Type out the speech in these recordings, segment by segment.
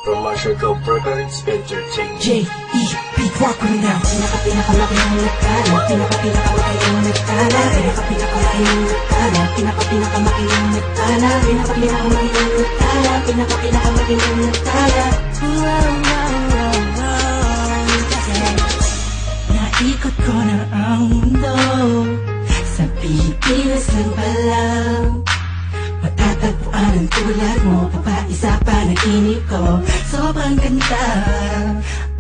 Commercial Records Entertainment. J.E.P. Walk with me now. Pinaka-pinaka-laki ng nagkala. Pinaka-pinaka-laki ng nagkala. Pinaka-pinaka-laki ng nagkala. Pinaka-pinaka-laki ng nagkala. Pinaka-pinaka-laki ng nagkala. Pinaka-pinaka-laki ng nagkala. Naikot ko na ang mundo. Sa Pilipinas lang palang matatagpuan ang tulad mo. Papaisa pa naginip ko. Sobrang ganda.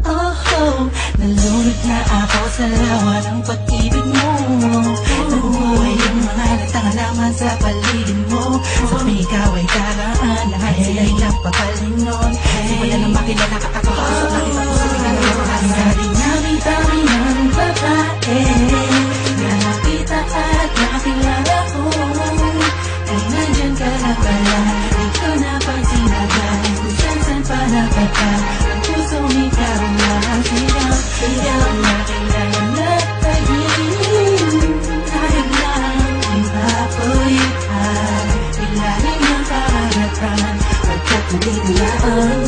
Oh, nalunod na ako sa lawa ng pag-ibig mo. Nabuhay ang mga natangalaman sa paligid mo. Sa ikaw ay daraan, lahat sila'y napapalingon. Simula na makilala ka ako, sa aking puso ay nangyari. Sa dinami-dami ng babae na nakita at nakilala ko, ay nandyan ka na pala. Di ko napansin agad kung saan pa napata. Ang pusong ikaw lang, sigaw na kailangan na tayin. Kahit lang ipapulitan, ilalim ng karagatan. Pagkat nalila ang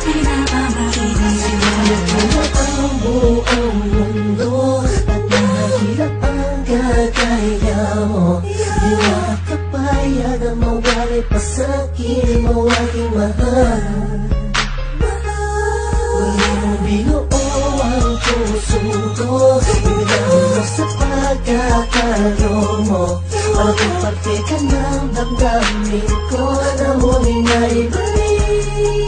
pinakamakinig. Sinulat mo ang buong mundo at mahirap ang gagaya mo. Di makakapayag ang mawalay pa sa'kin mo aking mahal. Wala mo binuo ang puso ko, inilang mo sa pagkakalo mo. Para kung parte ka ng damdamin ko na muling naibalik.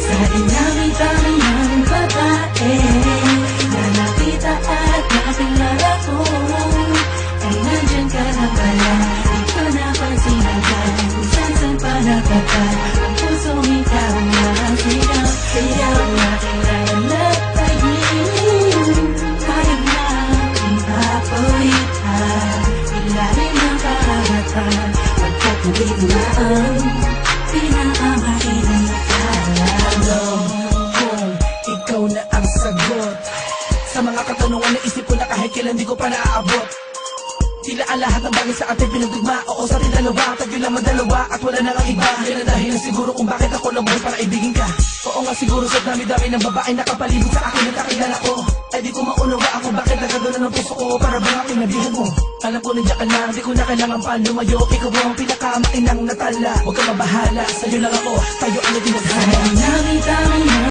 Sa dinami-dami ng babae na nakita at nakilala ko, ay nandyan ka na pala. Di ko napansin agad kung saan pa napata. Ang pusong ikaw lang, sigaw na kailangan na tayin. Kahit na ipapulitan, ilalim ng karagatan. Pagkat nandito na ang pinakamahinang nakala. Kung ikaw na ang sagot sa mga katanungan na isip ko na kahit kailan di ko pa naaabot. Tila ang lahat ng bagay sa ating pinagdugma. Oo, sa ating dalawa, tagyo lang madalawa at wala na ang iba. Yan ang dahilan siguro kung bakit ako nabuhay para ibigin ka. Oo nga siguro sa dami-dami ng babae nakapalibot sa akin at nakilala ko, ay di ko maunawa ako bakit nagkagano ng puso ko. Para bang aking nabihan mo, alam ko nandiyan ka na, di ko na kailangan pa lumayo. Ikaw ang pinakamainang natala, huwag ka mabahala, sa'yo lang ako, tayo ang naging maghala. Dami-dami ng